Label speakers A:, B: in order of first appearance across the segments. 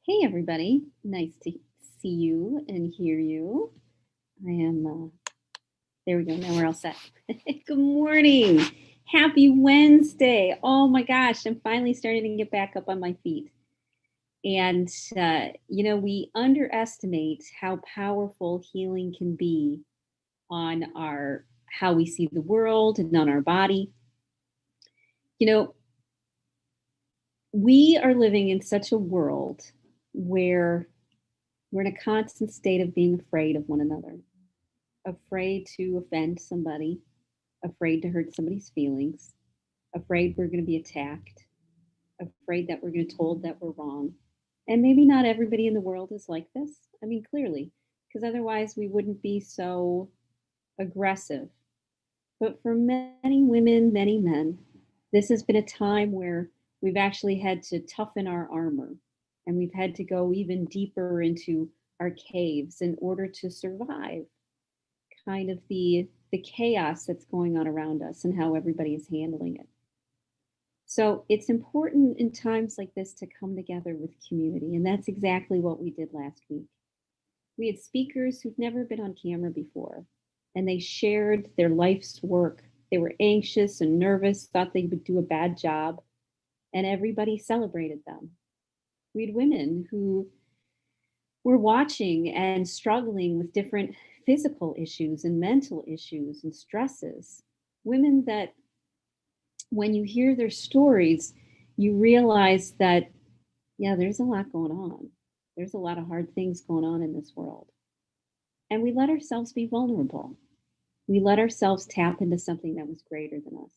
A: Hey, everybody. Nice to see you and hear you. I am, there we go. Now we're all set. Good morning. Happy Wednesday. Oh my gosh, I'm finally starting to get back up on my feet. And, we underestimate how powerful healing can be on how we see the world and on our body. You know, we are living in such a world where we're in a constant state of being afraid of one another, afraid to offend somebody, afraid to hurt somebody's feelings, afraid we're going to be attacked, afraid that we're going to be told that we're wrong. And maybe not everybody in the world is like this. I mean, clearly, because otherwise we wouldn't be so aggressive. But for many women, many men, this has been a time where we've actually had to toughen our armor and we've had to go even deeper into our caves in order to survive kind of the chaos that's going on around us and how everybody is handling it. So it's important in times like this to come together with community, and that's exactly what we did last week. We had speakers who've never been on camera before, and they shared their life's work. They were anxious and nervous, thought they would do a bad job, and everybody celebrated them. We had women who were watching and struggling with different physical issues and mental issues and stresses. Women that, when you hear their stories, you realize that, yeah, there's a lot going on. There's a lot of hard things going on in this world. And we let ourselves be vulnerable. We let ourselves tap into something that was greater than us.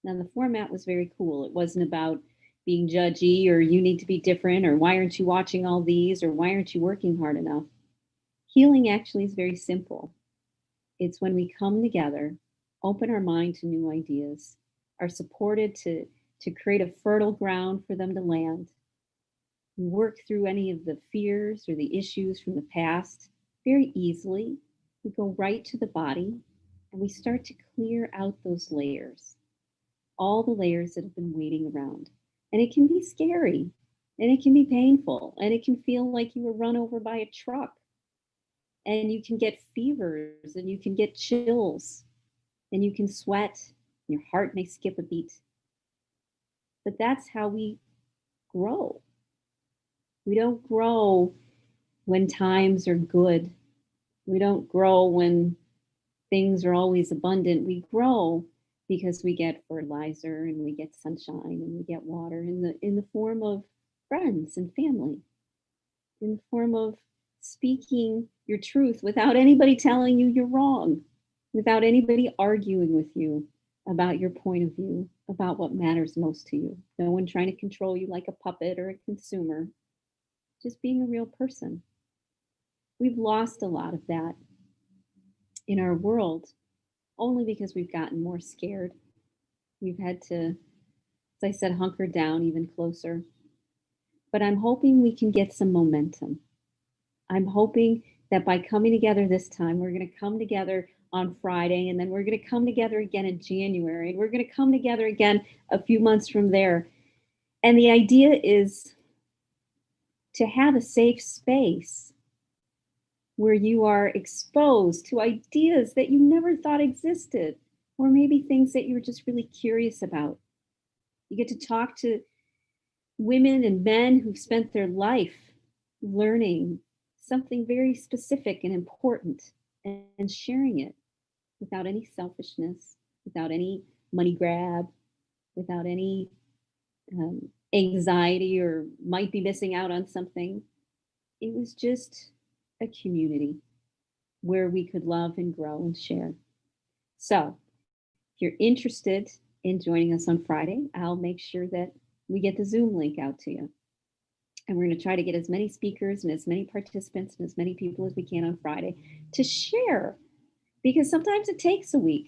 A: Now, the format was very cool. It wasn't about being judgy or you need to be different or why aren't you watching all these or why aren't you working hard enough. Healing actually is very simple. It's when we come together, open our mind to new ideas, are supported to create a fertile ground for them to land. We work through any of the fears or the issues from the past very easily. We go right to the body and we start to clear out those layers, all the layers that have been waiting around. And it can be scary and it can be painful and it can feel like you were run over by a truck and you can get fevers and you can get chills and you can sweat. Your heart may skip a beat. But that's how we grow. We don't grow when times are good. We don't grow when things are always abundant. We grow because we get fertilizer and we get sunshine and we get water in the form of friends and family, in the form of speaking your truth without anybody telling you you're wrong, without anybody arguing with you about your point of view, about what matters most to you. No one trying to control you like a puppet or a consumer, just being a real person. We've lost a lot of that in our world only because we've gotten more scared. We've had to, as I said, hunker down even closer. But I'm hoping we can get some momentum. I'm hoping that by coming together this time, we're going to come together on Friday, and then we're going to come together again in January, and we're going to come together again a few months from there. And the idea is to have a safe space where you are exposed to ideas that you never thought existed, or maybe things that you're just really curious about. You get to talk to women and men who've spent their life learning something very specific and important and sharing it without any selfishness, without any money grab, without any anxiety or might be missing out on something. It was just a community where we could love and grow and share. So, if you're interested in joining us on Friday, I'll make sure that we get the Zoom link out to you. And we're going to try to get as many speakers and as many participants and as many people as we can on Friday to share, because sometimes it takes a week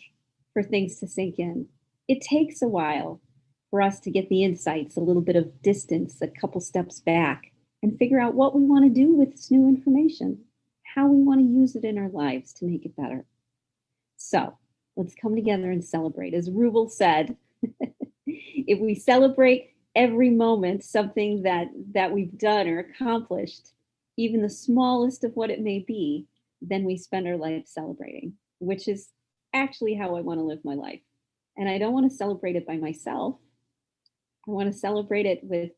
A: for things to sink in. It takes a while for us to get the insights, a little bit of distance, a couple steps back, and figure out what we want to do with this new information, how we want to use it in our lives to make it better. So let's come together and celebrate. As Rubel said, if we celebrate, every moment something that we've done or accomplished, even the smallest of what it may be, then we spend our life celebrating, which is actually how I want to live my life. And I don't want to celebrate it by myself. I want to celebrate it with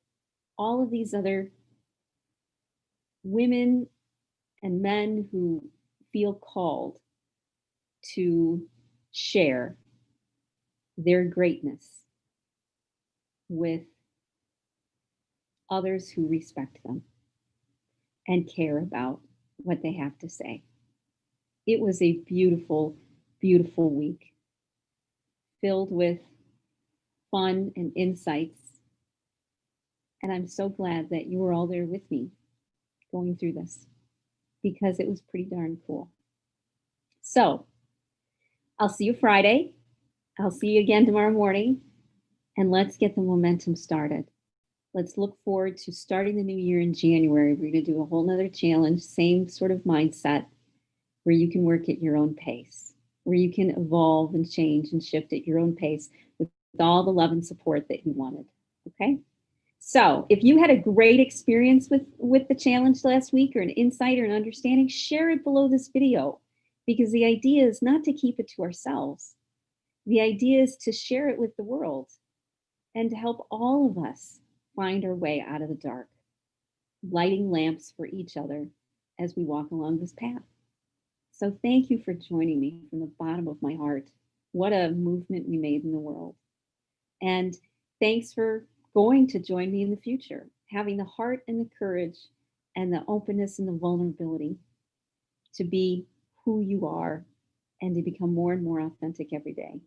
A: all of these other women and men who feel called to share their greatness with others who respect them and care about what they have to say. It was a beautiful, beautiful week filled with fun and insights. And I'm so glad that you were all there with me going through this because it was pretty darn cool. So I'll see you Friday. I'll see you again tomorrow morning. And let's get the momentum started. Let's look forward to starting the new year in January. We're going to do a whole nother challenge, same sort of mindset, where you can work at your own pace, where you can evolve and change and shift at your own pace with all the love and support that you wanted. Okay? So if you had a great experience with the challenge last week or an insight or an understanding, share it below this video, because the idea is not to keep it to ourselves. The idea is to share it with the world and to help all of us find our way out of the dark, lighting lamps for each other as we walk along this path. So thank you for joining me from the bottom of my heart. What a movement we made in the world. And thanks for going to join me in the future, having the heart and the courage and the openness and the vulnerability to be who you are and to become more and more authentic every day.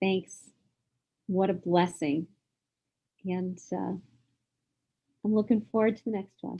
A: Thanks. What a blessing. And I'm looking forward to the next one.